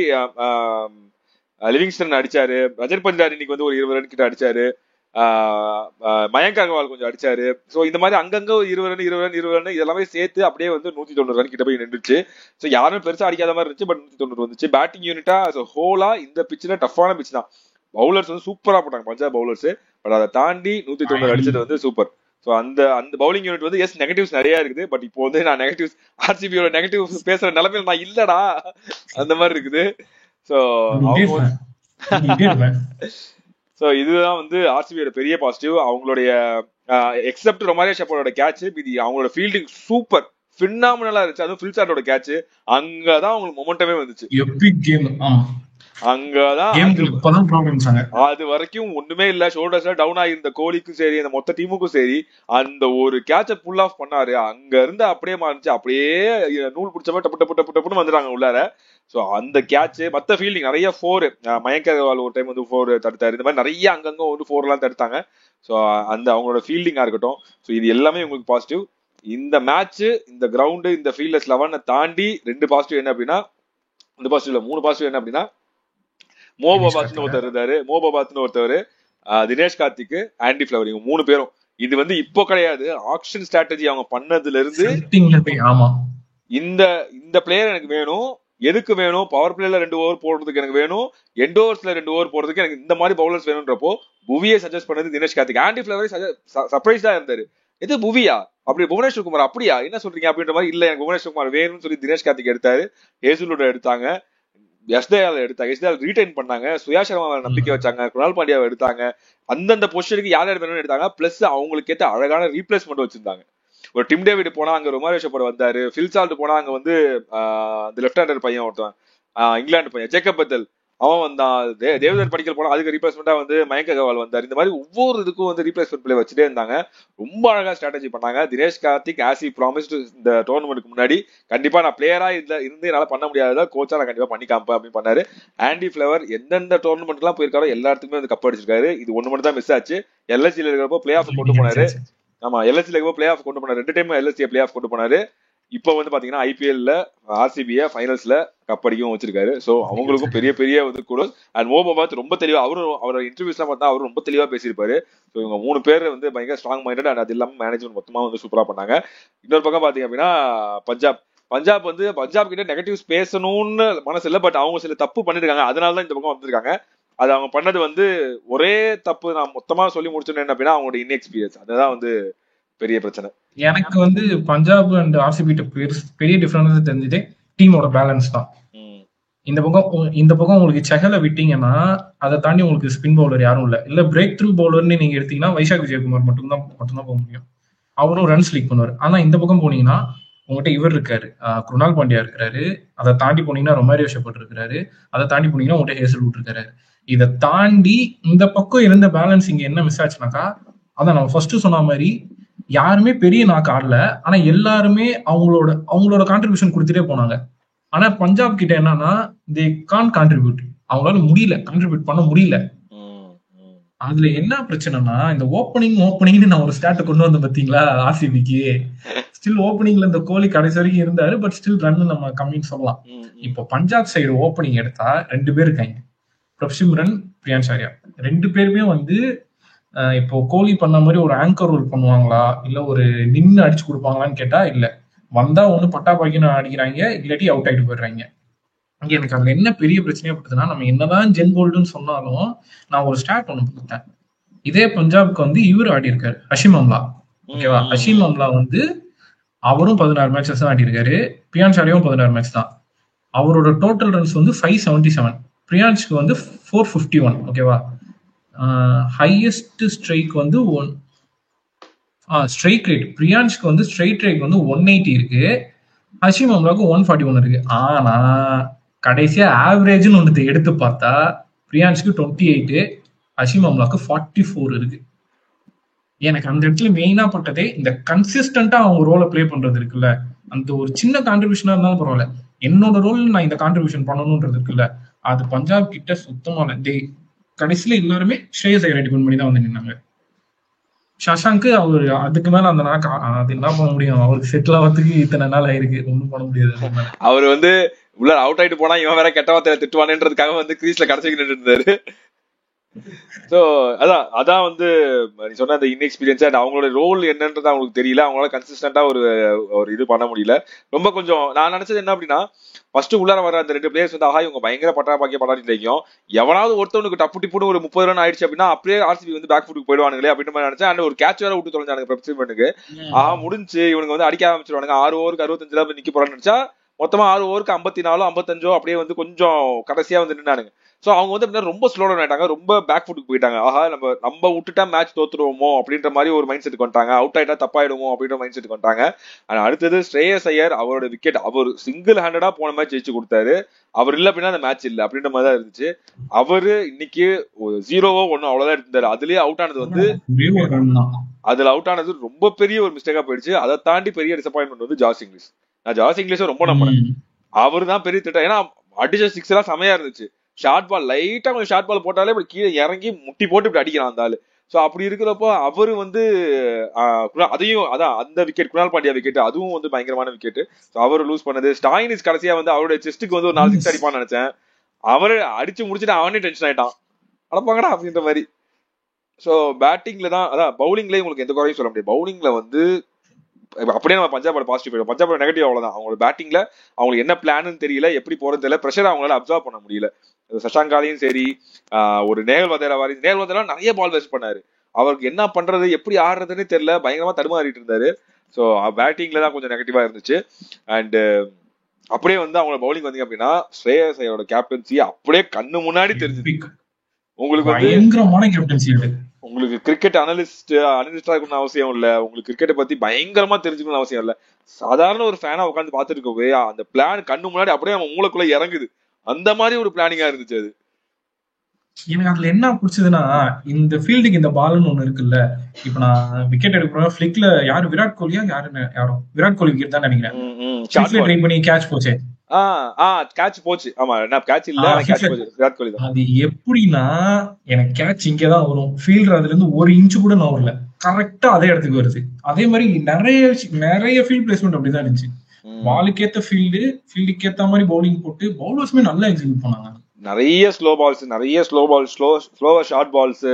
லிவிங்ஸ்டன் அடிச்சாரு, ரஜத் பட்டிதார் இன்னைக்கு வந்து ஒரு 20 ரன் கிட்ட அடிச்சாரு, மயங்க் அகர்வால் கொஞ்சம் அடிச்சாரு. சோ இந்த மாதிரி அங்கங்க 20 ரன் இதெல்லாமே சேர்த்து அப்படியே வந்து 190 ரன் கிட்ட போய் நின்றுச்சு. சோ யாருமே பெருசா அடிக்காத மாதிரி இருந்துச்சு, பட் 190 வந்துச்சு. பேட்டிங் யூனிட்டா ஹோலா இந்த பிச்சுல டஃப்பான பிச் தான். பவுலர்ஸ் வந்து சூப்பரா போட்டாங்க பஞ்சாப் பவுலர்ஸ், பட் அதை தாண்டி 190 அடிச்சது வந்து சூப்பர். சோ அந்த பவுலிங் யூனிட் வந்து எஸ் நெகட்டிவ்ஸ் நிறைய இருக்குது, பட் இப்போ வந்து நான் நெகட்டிவ்ஸ் ஆர்சிபியோட நெகட்டிவ்ஸ் பேசுற நிலைமையில நான் இல்லடா அந்த மாதிரி இருக்குது. சோ சோ இதுதான் வந்து ஆர்சிபியோட பெரிய பாசிட்டிவ். அவங்களுடைய எக்ஸப்ட் ரொமாரியோ ஷெப்பர்டோட கேட்ச், இது அவங்களோட ஃபீல்டிங் சூப்பர் பினாமினலா இருந்துச்சு. அதுவும் ஃபில்சார்டோட கேட்ச், அங்கதான் அவங்களுக்கு மொமெண்டமே வந்துச்சு. அங்கதான் அது வரைக்கும் ஒண்ணுமே இல்ல, ஷோல்டர்ஸ்ல டவுன் ஆகிருந்த கோலிக்கும் சரி அந்த மொத்த டீமுக்கும் சரி, அந்த ஒரு கேட்ச புல் ஆஃப் பண்ணாரு, அங்க இருந்து அப்படியே மாறிச்சு, அப்படியே நூல் பிடிச்சப்ப டப்புன்னு வந்துட்டாங்க உள்ளார. சோ அந்த கேட்ச் மத்த ஃபீல்டிங் நிறைய 4 மயங்க் அகர்வால் ஒரு டைம் வந்து 4 தடுத்தாரு, இந்த மாதிரி நிறைய அங்கங்க வந்து 4 எல்லாம் தடுத்தாங்க. சோ அந்த அவங்களோட ஃபீல்டிங்கா இருக்கட்டும், சோ இது எல்லாமே உங்களுக்கு பாசிட்டிவ். இந்த மேட்ச் இந்த கிரவுண்ட் இந்த ஃபீல்டர்ஸ் 11 தாண்டி 2 பாசிட்டிவ் என்ன அப்படின்னா, 2 பாசிட்டிவ் இல்ல 3 பாசிட்டிவ் என்ன அப்படின்னா, மோபாபாத்னு ஒருத்தர், தினேஷ் கார்த்திக், ஆண்டி ஃபிளவரிங் 3 பேரும். இது வந்து இப்போ கிடையாது, ஆக்ஷன் ஸ்ட்ராட்டஜி அவங்க பண்ணதுல இருந்து இந்த பிளேயர் எனக்கு வேணும், எதுக்கு வேணும், பவர் பிளேல 2 ஓவர் போடுறதுக்கு எனக்கு வேணும், எண்ட் ஓவர்ஸ்ல 2 ஓவர் போடுறதுக்கு எனக்கு இந்த மாதிரி பவுலர்ஸ் வேணும்ன்றப்போ புவியை சஜஸ்ட் பண்ணது தினேஷ் கார்த்திக். ஆண்டி ஃபிளவரி சர்ப்ரைஸ்டா இருந்தாரு, எது புவியா அப்படி புவனேஸ்வர் குமார் அப்படியா என்ன சொல்றீங்க அப்படின்ற மாதிரி, இல்ல எனக்கு புவனேஸ்வர் குமார் வேணும்னு சொல்லி தினேஷ் கார்த்திக் எடுத்தாரு, ஹேசல்வுட் எடுத்தாங்க. எஸ்தயால எடுத்தாங்க, எஸ்தயால் ரீடைன் பண்ணாங்க, சுயா சர்மாவை நம்பிக்கை வச்சாங்க, குணால் பாண்டியாவை எடுத்தாங்க, அந்தந்த பொசிஷனுக்கு யார் யார் வேணும்னு எடுத்தாங்க. பிளஸ் அவங்களுக்கு ஏற்ற அழகான ரீப்ளேஸ்மெண்ட் வச்சிருந்தாங்க. ஒரு டிம் டேவிட் போனா அங்க ரொமாரியோ ஷெப்பர்ட் வந்தாரு, ஃபில் சால்ட் போனா அங்க வந்து அந்த லெஃப்ட் ஹேண்டர் பையன் ஒருத்தன் இங்கிலாந்து பையன் ஜேக்கப் பத்தல் அவன் வந்தான். தேவதர் படிக்கல் போனா அதுக்கு ரீப்ளேஸ்மெண்டா வந்து மயங்க் அகர்வால் வந்தார். இந்த மாதிரி ஒவ்வொரு இதுக்கும் வந்து ரீப்ளேஸ்மெண்ட் பிளே வச்சுட்டே இருந்தாங்க. ரொம்ப அழகா ஸ்ட்ராட்டஜி பண்ணாங்க. Dinesh Karthik as he promised இந்த டோர்னமெண்ட்டுக்கு முன்னாடி கண்டிப்பா நான் பிளேயரா இருந்து என்னால பண்ண முடியாத கோச்சா நான் கண்டிப்பா பண்ணி காம்பேன் அப்படின்னு பண்ணாரு. ஆண்டி ஃபிளவர் எந்தெந்த டோர்னமெண்ட் எல்லாம் போயிருக்காரோ எல்லாத்துக்குமே வந்து கப் அடிச்சிருக்காரு. இது ஒண்ணு மட்டும் தான் மிஸ் ஆச்சு. எல்எஸ்சியில இருக்கிறப்போ பிளே ஆஃப் கொண்டு போனாரு. ஆமா, எல்எஸ்சியில இருக்கிறப்போ பிளே ஆஃப் கொண்டு போனாரு. 2 டைம் எல்எஸ்சியை பிளே ஆஃப் கொண்டு போனாரு. இப்போ வந்து பாத்தீங்கன்னா ஐபிஎல்ல ஆர்சிபியை ஃபைனல்ஸ்ல கப் அடிக்கவும் வச்சிருக்காரு. சோ அவங்களுக்கும் பெரிய பெரிய வந்து கூட. அண்ட் மோபாத் ரொம்ப தெளிவா அவரோட இன்டர்வியூஸ் எல்லாம் பார்த்தா அவரும் ரொம்ப தெளிவா பேசியிருப்பாரு. ஸோ இவங்க 3 பேர் வந்து பயங்கர ஸ்ட்ராங் மைண்டட். அண்ட் அது இல்லாம மேனேஜ்மெண்ட் மொத்தமா வந்து சூப்பரா பண்ணாங்க. இன்னொரு பக்கம் பாத்தீங்க அப்படின்னா பஞ்சாப் வந்து பஞ்சாப் கிட்ட நெகட்டிவ்ஸ் பேசணும்னு மனசு இல்லை. பட் அவங்க சில தப்பு பண்ணிருக்காங்க, அதனாலதான் இந்த பக்கம் வந்திருக்காங்க. அது அவங்க பண்ணது வந்து ஒரே தப்பு. நான் மொத்தமா சொல்லி முடிச்சோன்னு என்ன அப்படின்னா அவங்களோட இன்எக்ஸ்பீரியன்ஸ், அதுதான் வந்து பெரிய பிரச்சனை. எனக்கு வந்து பஞ்சாப் அண்ட் ஆர்சிபி பெரிய டிஃபரன்ஸ் தெரிஞ்சதே டீமோட பேலன்ஸ் தான். இந்த பக்கம் உங்களுக்கு செகல விட்டீங்கன்னா அதை தாண்டி உங்களுக்கு ஸ்பின் பவுலர் யாரும் இல்ல பிரேக் த்ரூ பவுலர்னு நீங்க எடுத்தீங்கன்னா வைஷாக் விஜயகுமார் மட்டும்தான் போக முடியும். அவரும் ரன்ஸ் லீக் பண்ணுவார். ஆனா இந்த பக்கம் போனீங்கன்னா உங்ககிட்ட இவர் இருக்காரு, குருணால் பாண்டியா இருக்காரு. அதை தாண்டி போனீங்கன்னா ரொமாரியோ ஷெப்பர்ட் இருக்காரு. அதை தாண்டி போனீங்கன்னா உங்கள்கிட்ட ஹேசல்வுட் இருக்காரு. இதை தாண்டி இந்த பக்கம் இருந்த பேலன்ஸ் இங்க என்ன மிஸ் ஆச்சுனாக்கா, அதான் நம்ம ஃபர்ஸ்ட் சொன்ன மாதிரி யாருமே பெரிய நாக்கு ஆடல. ஆனா எல்லாருமே அவங்களோட கான்ட்ரிபியூஷன் கொடுத்துட்டே போனாங்க. ஆனா பஞ்சாப் கிட்ட என்னன்னா தே கான் கான்ட்ரிபியூட், அவங்களால முடியல, கான்ட்ரிபியூட் பண்ண முடியல. அதுல என்ன பிரச்சனைனா இந்த ஓப்பனிங்னு நான் ஒரு ஸ்டார்ட் கொண்டு வந்தேன் பாத்தீங்களா ஆர்சிபிக்கு. ஸ்டில் ஓப்பனிங்ல இந்த கோலி கடைசி வரைக்கும் இருந்தாரு. பட் ஸ்டில் ரன் நம்ம கம்மின்னு சொல்லலாம். இப்போ பஞ்சாப் சைடு ஓப்பனிங் எடுத்தா 2 பேர் இருக்காங்க, பிரப்சிம்ரன், பிரியான்ஷ் ஆர்யா. 2 பேருமே வந்து இப்போ கோலி பண்ண மாதிரி ஒரு ஆங்கர் ரோல் பண்ணுவாங்களா இல்ல ஒரு நின்று அடிச்சு கொடுப்பாங்களான்னு கேட்டா இல்ல. வந்தா ஒண்ணு பட்டா பாக்கின்னு அடிக்கிறாங்க, இல்லாட்டி அவுட் ஆயிட்டு போயிடுறாங்க. அங்க எனக்கு அதுல என்ன பெரிய பிரச்சனையா படுதுன்னா, நம்ம என்னதான் ஜென் போல்டுன்னு சொன்னாலும் நான் ஒரு ஸ்டார்ட் ஒண்ணு கொடுத்தேன். இதே பஞ்சாப்க்கு வந்து இவர் ஆடி இருக்காரு ஹஷிம் அம்லா. ஓகேவா, ஹஷிம் அம்லா வந்து அவரும் 16 மேட்சஸ் தான் ஆடி இருக்காரு. பிரியான்ஷ் ஆர்யாவும் 16 மேட்ச் தான். அவரோட டோட்டல் ரன்ஸ் வந்து 577, பிரியான்ஷ்க்கு வந்து 451. ஓகேவா, ஹையஸ்ட் ஸ்ட்ரைக் வந்து ஸ்ட்ரைக் ரேட் பிரியான்ஷ்க்கு வந்து ஸ்ட்ரைக் ரேட் வந்து 180 இருக்கு, ஹஷிம் அம்லாவுக்கு 141 இருக்கு. ஆனா கடைசியா ஆவரேஜ்னு ஒன்று எடுத்து பார்த்தா பிரியான்ஷ்க்கு 28, ஹஷிம் அம்லாவுக்கு 44 இருக்கு. எனக்கு அந்த இடத்துல மெயினா பட்டதே இந்த கன்சிஸ்டன்டா அவங்க ரோலை பிளே பண்றது இருக்குல்ல. அந்த ஒரு சின்ன கான்ட்ரிபியூஷனா இருந்தாலும் பரவாயில்ல, என்னோட ரோல் நான் இந்த கான்ட்ரிபியூஷன் பண்ணணும்ன்றது இருக்குல்ல, அது பஞ்சாப் கிட்ட சுத்தமா இல்லை. கடைசியில எல்லாருமே ஸ்ரேயஸ் ஐயரை டிபெண்ட் பண்ணி தான் வந்து நின்னாங்க. சஷாங்க் அவர் அதுக்கு மேல அந்த நாள் அது என்ன பண்ண முடியும், அவருக்கு செட்டில் ஆகிறதுக்கு இத்தனை நாள் ஆயிருக்கு, ஒன்றும் பண்ண முடியாது. அவர் வந்து உள்ள அவுட் ஆயிட்டு போனா இவன் வேற கெட்ட வார்த்தையில திட்டுவானேன்றதுக்காக வந்து கிரீஸ்ல கடைசி நின்று இருந்தாரு. சோ அதான் வந்து நீ சொன்ன அந்த இன்எக்ஸ்பீரியன்ஸ் அண்ட் அவங்களோட ரோல் என்னன்றது அவங்களுக்கு தெரியல. அவங்களால கன்சிஸ்டன்டா ஒரு இது பண்ண முடியல. ரொம்ப கொஞ்சம் நான் நினைச்சது என்ன அப்படின்னா, ஃபர்ஸ்ட் உள்ளார வர அந்த 2 பிளேயர்ஸ் வந்து இவங்க பயங்கர பட்டாபாக்கிய படாட்டி தெரியும், எவனாவது ஒருத்தவனுக்கு டப்பு டிப்புன்னு ஒரு 30 ரன் ஆயிடுச்சு அப்படின்னா அப்படியே ஆர்சிபி வந்து பேக் ஃபுட்டுக்கு போயிடுவானுங்களே அப்படின்னு மாதிரி நினைச்சேன். அண்ட் ஒரு கேட்ச் வேற விட்டு தொலைஞ்சானுங்க பிரப்சிமெண்ட்டுக்கு. முடிஞ்சு இவனுக்கு வந்து அடிக்க ஆரம்பிச்சிருவானுங்க. 6 ஓவருக்கு 65 நிக்க போறான்னு நினைச்சா மொத்தமா 6 ஓவருக்கு 54 55 அப்படியே வந்து கொஞ்சம் கடைசியா வந்து நின்னானுங்க. சோ அவங்க வந்து ரொம்ப ஸ்லோ டவுன் ஆயிட்டாங்க, ரொம்ப பேக் ஃபுட்டுக்கு போயிட்டாங்க. நம்ம விட்டுட்டா மேட்ச் தோத்துருவோமோ அப்படின்ற மாதிரி ஒரு மைண்ட் செட்டுக்கு வந்துட்டாங்க. அவுட் ஆயிட்டா தப்பாயிடுமோ அப்படின்ற மைண்ட் செட்டுக்கு வந்துட்டாங்க. அடுத்தது ஸ்ரேயஸ் ஐயர், அவரோட விக்கெட் அவர் சிங்கிள் ஹேண்டடா போன மேட்ச் ஜெயிச்சு கொடுத்தாரு. அவர் இல்ல அப்படின்னா அந்த மேட்ச் இல்ல அப்படின்ற மாதிரி தான் இருந்துச்சு. அவரு இன்னைக்கு 0-1 அவ்வளவுதான் இருந்தாரு. அதுலயே அவுட் ஆனது வந்து அதுல அவுட் ஆனது ரொம்ப பெரிய ஒரு மிஸ்டேக்கா போயிடுச்சு. அதை தாண்டி பெரிய டிசப்பாயின்மெண்ட் வந்து ஜாஸ் இங்கிலீஷ். நான் ஜாஸ் இங்கிலீஷ் ரொம்ப நம்பினேன். அவரு தான் பெரிய திட்டம். ஏன்னா அடிச்ச 6 எல்லாம் செமையா இருந்துச்சு. ஷார்ட் பால் லைட்டா கொஞ்சம் ஷார்ட் பால் போட்டாலே இப்படி கீழே இறங்கி முட்டி போட்டு இப்படி அடிக்கிறான் அந்த ஆளு. சோ அப்படி இருக்கிறப்போ அவரு வந்து அதையும் அந்த விக்கெட் குணால் பாண்டியா விக்கெட் அதுவும் வந்து பயங்கரமான விக்கெட். அவரு லூஸ் பண்ணது. ஸ்டாயினிஸ் கடைசியா வந்து அவருடைய செஸ்டுக்கு வந்து ஒரு 4 6 அடிப்பான்னு நினைச்சேன். அவரு அடிச்சு முடிச்சுட்டு அவனே டென்ஷன் ஆயிட்டான், அடப்பாங்கடா அப்படின்ற மாதிரி. சோ பேட்டிங்ல தான் பவுலிங்லயே உங்களுக்கு எந்த குறையும் சொல்ல முடியாது. பவுலிங்ல வந்து அப்படியே நம்ம பஞ்சாபோட பாசிட்டிவ் போயிடும், பஞ்சாபோட நெகட்டிவ் அவ்வளவுதான். அவங்களோட பேட்டிங்ல அவங்களுக்கு என்ன பிளான்னு தெரியல, எப்படி போறதுன்னு தெரியல, பிரஷர் அவங்களால அப்சர்வ் பண்ண முடியல. சஷாங்காலையும் சரி, ஒரு நேகல் வதேரா நிறைய பால் வேஸ்ட் பண்ணாரு. அவருக்கு என்ன பண்றது எப்படி ஆடுறதுன்னு தெரியல, பயங்கரமா தடுமாறிட்டு இருந்தாரு. ஸோ பேட்டிங்ல தான் கொஞ்சம் நெகட்டிவா இருந்துச்சு. அண்ட் அப்படியே வந்து அவங்க பவுலிங் வந்தீங்க அப்படின்னா ஸ்ரேயஸ் ஐயரோட கேப்டன்சி அப்படியே கண்ணு முன்னாடி தெரிஞ்சுது. உங்களுக்கு வந்து பயங்கரமான கேப்டன்சி. உங்களுக்கு கிரிக்கெட் அனலிஸ்டா இருக்கணும்னு அவசியம் இல்ல, உங்களுக்கு கிரிக்கெட்டை பத்தி பயங்கரமா தெரிஞ்சுக்கணும்னு அவசியம் இல்ல. சாதாரண ஒரு ஃபேனா உட்காந்து பாத்துட்டு இருக்கவே அந்த பிளான் கண்ணு முன்னாடி அப்படியே அவன் மூளைக்குள்ள இறங்குது. அந்த மாதிரி ஒரு பிளானிங்கா இருந்துச்சு அது. எனக்கு அதுல என்ன பிடிச்சதுன்னா, இந்த ஃபீல்டுக்கு இந்த பால்னு ஒண்ணு இருக்குல்ல. இப்ப நான் விக்கெட் எடுக்கிறோம் ஃபிளிக்ல, யாரு விராட் கோலியா யாரோ விராட் கோலி விக்கெட் தான் நினைக்கிறேன். ட்ரை பண்ணி கேட்ச் போச்சு. கேட்ச் போச்சு. ஆமா, கேட்ச் இல்ல, கேட்ச் போச்சு. விராட் கோலி தான். அது எப்படின்னா, எனக்கு கேட்ச் இங்கதான் வரும், ஃபீல்டர் அதுல இருந்து ஒரு இன்ச்சு கூட நான் வரல, கரெக்டா அதே இடத்துக்கு வருது. அதே மாதிரி நிறைய ஃபீல்ட் பிளேஸ்மெண்ட் அப்படிதான் இருந்துச்சு. பாலுக்கு ஏத்த ஃபீல்டுக்கு ஏத்த மாதிரி பவுலிங் போட்டு பவுலர்ஸுமே நல்லா எக்ஸிக்யூட் பண்ணாங்க. நிறைய ஸ்லோவா ஷார்ட் பால்ஸ்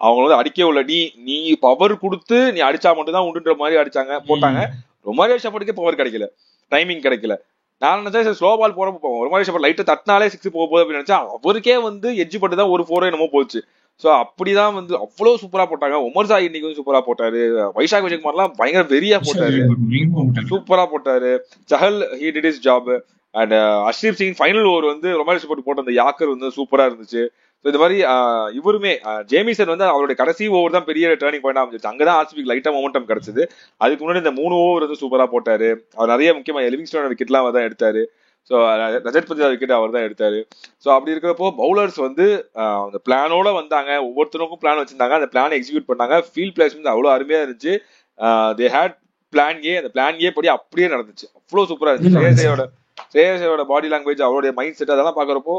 அவங்க வந்து அடிக்க உள்ள நீ பவர் கொடுத்து நீ அடிச்சா மட்டும் தான் உண்டுன்ற மாதிரி அடிச்சாங்க, போட்டாங்க. ரொமாரியோ ஷெப்பர்டுக்கே பவர் கிடைக்கல, டைமிங் கிடைக்கல. நான் நினைச்சேன் ஸ்லோ பால் போட போவோம், ரொமாரியோ ஷெப்பர்ட் லைட்டா தட்டினாலே 6 போக போகுது அப்படின்னு நினைச்சா அவருக்கே வந்து எட்ஜ் பட்டு தான் ஒரு 4 என்னமோ போச்சு. சோ அப்படிதான் வந்து அவ்வளவு சூப்பரா போட்டாங்க. உமர் சாய் இன்னைக்கு வந்து சூப்பரா போட்டாரு. வைஷாக் விஜயகுமார்லாம் பயங்கர வெறியா போட்டாரு, சூப்பரா போட்டாரு. Chahal he did his job. And Arshdeep Singh final over வந்து ரொமாரியோ ஷெப்பர்ட் போட்ட அந்த யாக்கர் வந்து சூப்பரா இருந்துச்சு. இந்த மாதிரி இவருமே ஜேமிசன் வந்து அவருடைய கடைசி ஓவர் தான் பெரிய டேர்னிங் பாயிண்ட் அமைஞ்சிச்சு. அங்கதான் ஆர்சிபிக்கு லைட்டா மொமெண்டம் கிடைச்சது. அதுக்கு முன்னாடி இந்த 3 ஓவர் வந்து சூப்பரா போட்டாரு. அவர் நிறைய முக்கியமா லிவிங்ஸ்டோன் விக்கெட் எல்லாம் அவர் தான் எடுத்தாரு. ஸோ ரஜத் பத்தியா விக்கெட் அவர் தான் எடுத்தாரு. ஸோ அப்படி இருக்கிறப்போ பவுலர்ஸ் வந்து அந்த பிளானோட வந்தாங்க, ஒவ்வொருத்தருக்கும் பிளான் வச்சிருந்தாங்க, அந்த பிளானை எக்ஸிக்யூட் பண்ணாங்க. ஃபீல்ட் பிளேஸ்மெண்ட் அவ்வளோ அருமையா இருந்துச்சு. தே ஹேட் பிளான் ஏ, அந்த பிளான் ஏ படி அப்படியே நடந்துச்சு, அவ்வளோ சூப்பரா இருந்துச்சு. ஸ்ரேயஸோட பாடி லாங்குவேஜ், அவருடைய மைண்ட் செட் அதெல்லாம் பாக்குறப்போ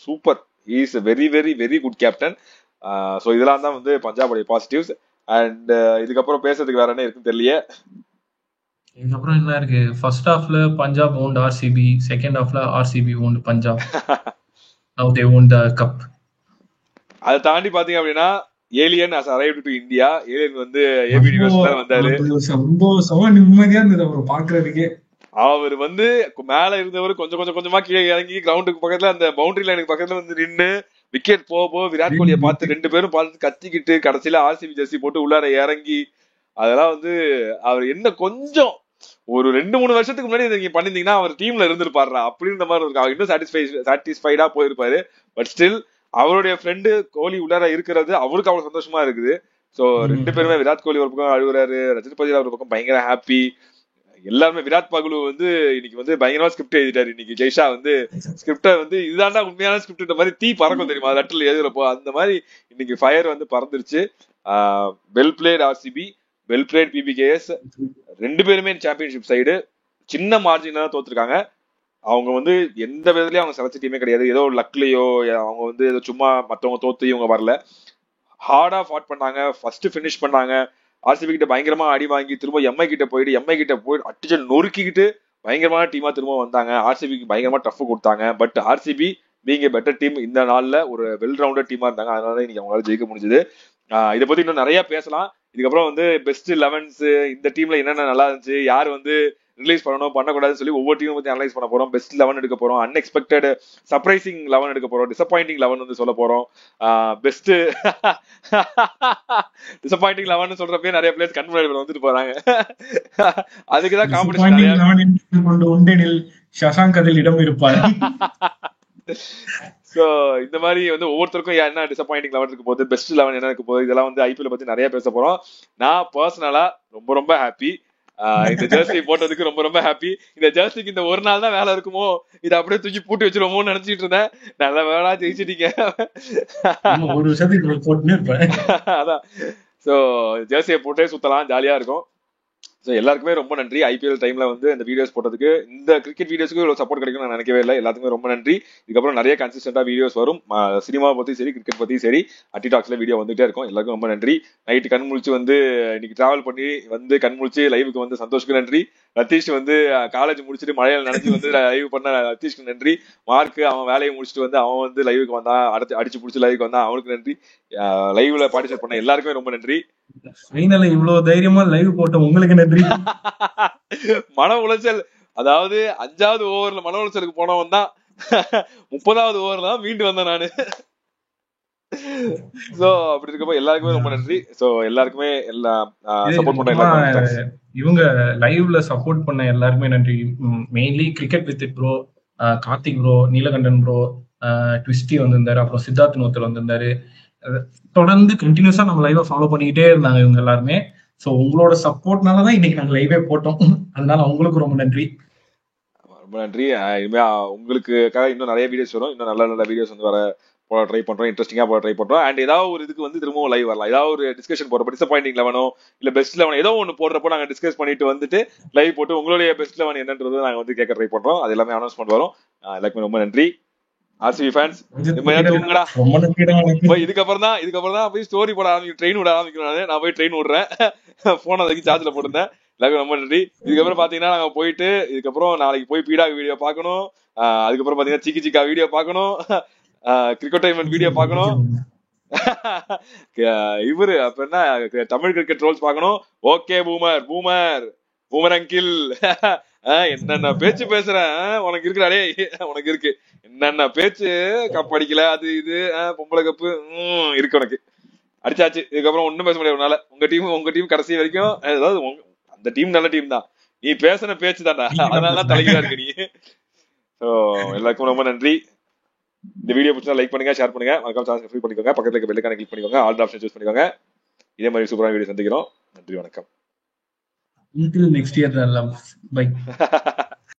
super. He is a very very very good captain. So இதெல்லாம் தான் வந்து பஞ்சாபோட பாசிட்டிவ்ஸ். அண்ட் இதுக்கப்புறம் பேசுறதுக்கு வேற என்ன இருக்குன்னு தெரியல. இதுக்கப்புறம் என்ன இருக்கு? ஃபர்ஸ்ட் ஹாஃப்ல பஞ்சாப் ஓன்ட் ஆர்சிபி, செகண்ட் ஹாஃப்ல RCB won't Punjab. Now they won the cup. அதை தாண்டி பாத்தீங்க அப்படின்னா alien has arrived to India. Alien வந்து ஏபி டிவிஸ்ல வந்தாரு. சந்தோஷமா நிம்மதியா இருந்தது அவர் பாக்குறதுக்கே. அவர் வந்து மேல இருந்தவர் கொஞ்சமா கீழே இறங்கி கிரவுண்டுக்கு பக்கத்துல அந்த பவுண்டரி லைனுக்கு பக்கத்துல வந்து நின்று விக்கெட் போக விராட் கோலியை பார்த்து 2 பேரும் பார்த்து கத்திக்கிட்டு கடைசியில ஆர்சிபி ஜெர்சி போட்டு உள்ளார இறங்கி, அதெல்லாம் வந்து அவர் என்ன கொஞ்சம் ஒரு 2-3 வருஷத்துக்கு முன்னாடி நீங்க பண்ணிருந்தீங்கன்னா அவர் டீம்ல இருந்திருப்பாரு அப்படின்ற மாதிரி இருக்கு. அவர் இன்னும் சாட்டிஸ்ஃபைடா போயிருப்பாரு. பட் ஸ்டில் அவருடைய ஃப்ரெண்டு கோலி உள்ளார இருக்கிறது அவருக்கு அவ்வளவு சந்தோஷமா இருக்குது. சோ 2 பேருமே, விராட் கோலி ஒரு பக்கம் அழுகுறாரு, ரஜத் பத்தியா ஒரு பக்கம் பயங்கர ஹாப்பி. எல்லாருமே விராட் பகலு வந்து இன்னைக்கு வந்து பயங்கரமா ஸ்கிரிப்ட் எழுதிட்டாரு. இன்னைக்கு ஜெய்ஷா வந்து ஸ்கிரிப்ட வந்து இதுதான்டா உண்மையான ஸ்கிரிப்ட் மாதிரி தீ பறக்கும் தெரியுமா லெட்டர்ல எழுதுறப்போ, அந்த மாதிரி இன்னைக்கு ஃபயர் வந்து பறந்துருச்சு. Well played RCB, well played PBKS. 2 பேருமே சாம்பியன்ஷிப் சைடு சின்ன மார்ஜின்ல தான் தோத்துருக்காங்க. அவங்க வந்து எந்த விதத்துலயும் அவங்க செலக்ட் டீமே கிடையாது. ஏதோ லக்லயோ அவங்க வந்து ஏதோ சும்மா மத்தவங்க தோத்து இவங்க வரல, ஹார்டா ஃபாட் பண்ணாங்க, ஃபர்ஸ்ட் பினிஷ் பண்ணாங்க. ஆர்சிபி கிட்ட பயங்கரமா அடி வாங்கி திரும்ப எம்ஐ கிட்ட போயிட்டு அடிச்சு நொறுக்கிக்கிட்டு பயங்கரமான டீமா திரும்ப வந்தாங்க. ஆர்சிபிக்கு பயங்கரமா டஃப் கொடுத்தாங்க. But RCB being a better team, இந்த நாள்ல ஒரு வெல் ரவுண்டட் டீமா இருந்தாங்க. அதனால இன்னைக்கு அவங்களால ஜெயிக்க முடிஞ்சது. இதை பத்தி இன்னும் நிறைய பேசலாம். இதுக்கப்புறம் வந்து பெஸ்ட் 11s இந்த டீம்ல என்னென்ன நல்லா இருந்துச்சு, யார் வந்து ரிலீஸ் பண்ணணும் பண்ணக்கூடாதுன்னு சொல்லி ஒவ்வொரு டீமும் பத்தி அனலைஸ் பண்ண போறோம். பெஸ்ட் 11 எடுக்க போறோம், அன்எக்ஸ்பெக்டட் சர்ப்ரைசிங் 11 எடுக்க போறோம், டிசப்பாயிண்டிங் 11 வந்து சொல்ல போறோம். பெஸ்ட் டிசப்பாயிண்டிங் 11 சொல்றப்பே நிறைய பிளேயர்ஸ் கண் முன்னாடி வந்துட்டு போறாங்க. அதுக்குதான் காம்படிஷன் சசாங்க் அதில் இடம் இருப்பார். சோ இந்த மாதிரி வந்து ஒவ்வொருத்தருக்கும் என்ன டிசப்பாயிண்டிங் 11 இருக்கு போகுது, பெஸ்ட் 11 என்ன இருக்கு போகுது, இதெல்லாம் வந்து ஐபிஎல் பத்தி நிறைய பேச போறோம். நான் பர்சனலா ரொம்ப ஹாப்பி இந்த ஜெர்சி போட்டதுக்கு, ரொம்ப ஹாப்பி. இந்த ஜெர்சிக்கு இந்த ஒரு நாள் தான் வேலை இருக்குமோ, இதை அப்படியே தூக்கி பூட்டி வச்சிருவோமோன்னு நினைச்சிட்டு இருந்தேன். நல்ல வேலை ஜெயிச்சிட்டீங்க. அதான், சோ ஜெர்சியை போட்டே சுத்தலாம், ஜாலியா இருக்கும். ஸோ எல்லாருக்குமே ரொம்ப நன்றி. ஐபிஎல் டைம்ல வந்து இந்த வீடியோஸ் போட்டதுக்கு, இந்த கிரிக்கெட் வீடியோஸ்க்கு இவ்வளவு சப்போர்ட் கிடைக்கும் நான் நினைக்கவே இல்லை. எல்லாத்துக்குமே ரொம்ப நன்றி. இதுக்கப்புறம் நிறைய கன்சிஸ்டன்டா வீடியோஸ் வரும், சினிமா பத்தி சரி கிரிக்கெட் பத்தி சரி அட்டி டாக்ஸ்ல வீடியோ வந்துட்டே இருக்கும். எல்லாருக்கும் ரொம்ப நன்றி. நைட்டு கண் முழிச்சு வந்து இன்னைக்கு டிராவல் பண்ணி வந்து கண் முழிச்சு லைவுக்கு வந்து சந்தோஷ்க்கு நன்றி. ரத்தீஷ் வந்து காலேஜ் முடிச்சுட்டு மழையில நினைச்சு வந்து லைவ் பண்ண ரத்தீஷ்க்கு நன்றி. மார்க் அவன் வேலையை முடிச்சுட்டு வந்து அவன் வந்து லைவுக்கு வந்தான், அடிச்சு பிடிச்சி லைவுக்கு வந்தான், அவனுக்கு நன்றி. லைவ்ல பார்ட்டிசிபேட் பண்ண எல்லாருக்குமே ரொம்ப நன்றி. இவ்வளவு தைரியமா லைவ் போட்ட உங்களுக்கு நன்றி. மன உளைச்சல், அதாவது 5வது ஓவர்ல மன உளைச்சலுக்கு போனவன் தான் 30வது ஓவர்ல தான் மீண்டு வந்தேன் நானு. சோ அப்படி இருக்கப்போ எல்லாருக்குமே ரொம்ப நன்றி. சோ எல்லாருக்குமே எல்லாம் சப்போர்ட் பண்ண இவங்க லைவ்ல சப்போர்ட் பண்ண எல்லாருக்குமே நன்றி. Mainly cricket with it bro, Karthik bro, Neelakandan bro, Twisty வந்திருந்தாரு, அப்புறம் சித்தார்த் நோத்தர் வந்திருந்தாரு. தொடர்ந்து கண்டினியூஸா நம்ம லைவை ஃபாலோ பண்ணிக்கிட்டே இருந்தாங்க இவங்க எல்லாருமே. ஸோ உங்களோட சப்போர்ட்னாலதான் இன்னைக்கு நாங்க லைவே போட்டோம். அதனால அவங்களுக்கு ரொம்ப நன்றி. ரொம்ப நன்றி. இனிமே உங்களுக்காக இன்னும் நிறைய வீடியோஸ் வரும். இன்னும் நல்ல நல்ல வீடியோஸ் வந்து வர போட ட்ரை பண்றோம். இன்ட்ரெஸ்டிங்கா போட ட்ரை பண்றோம். அண்ட் ஏதாவது ஒரு இதுக்கு வந்து திரும்பவும் லைவ் வரலாம். ஏதாவது ஒரு டிஸ்கஷன் போறப்ப டிசப்பாயிண்டிங் லெவனோ இல்ல பெஸ்ட் லெவன் ஏதோ ஒன்று போடுறப்போ நாங்க டிஸ்கஸ் பண்ணிட்டு வந்துட்டு லைவ் போட்டு உங்களுடைய பெஸ்ட் லெவன் என்னன்றது நாங்க வந்து கேட்க ட்ரை பண்றோம். அது எல்லாமே அனௌன்ஸ்மெண்ட் வரும். எல்லாருக்குமே ரொம்ப நன்றி. ஆர்சிபி ஃபேன்ஸ் தூங்குங்கடா. ரொம்ப நன்றிடா உனக்கு. இதுக்கப்புறம் தான் போய் ஸ்டோரி போட ஆரம்பிக்கும், ட்ரெயின் விட ஆரம்பிக்கணும். நான் போய் ட்ரெயின் விடுறேன். போன அதுக்கு சார்ஜ்ல போட்டிருந்தேன். எல்லாருக்கும் ரொம்ப நன்றி. இதுக்கப்புறம் பாத்தீங்கன்னா நாங்க போயிட்டு இதுக்கப்புறம் நாளைக்கு போய் பீடா வீடியோ பார்க்கணும். அதுக்கப்புறம் பாத்தீங்கன்னா சிக்கி சிக்கா வீடியோ பார்க்கணும். கிரிக்கெட் வீடியோ பார்க்கணும். இவரு அப்ப என்ன தமிழ் கிரிக்கெட் ரோல்ஸ் பார்க்கணும். Okay boomer boomer boomer uncle என்னென்ன பேச்சு பேசுறேன் உனக்கு இருக்குறாடே, உனக்கு இருக்கு என்னென்ன பேச்சு. கப் அடிக்கல அது இது பொம்பளை கப்பு இருக்கு உனக்கு. அடிச்சாச்சு. இதுக்கப்புறம் ஒண்ணும் பேச முடியாது உன்னால. உங்க டீம் கடைசி வரைக்கும் அதாவது அந்த டீம் நல்ல டீம் தான். நீ பேசின பேச்சு தான்டா, அதனாலதான் தலைகீழா இருக்கு நீ. எல்லாருக்கும் ரொம்ப நன்றி. இந்த வீடியோ பிடிச்சா லைக் பண்ணுங்க, ஷேர் பண்ணுங்க, மறக்காம சேனல் சப்ஸ்கிரைப் பண்ணிக்கோங்க, பக்கத்துல இருக்க பெல் ஐகானை கிளிக் பண்ணிக்கோங்க, ஆல் ஆப்ஷன் சூஸ் பண்ணிக்கோங்க. இதே மாதிரி சூப்பரான வீடியோ சந்திக்கிறோம். நன்றி, வணக்கம். Until next year, love. Bye.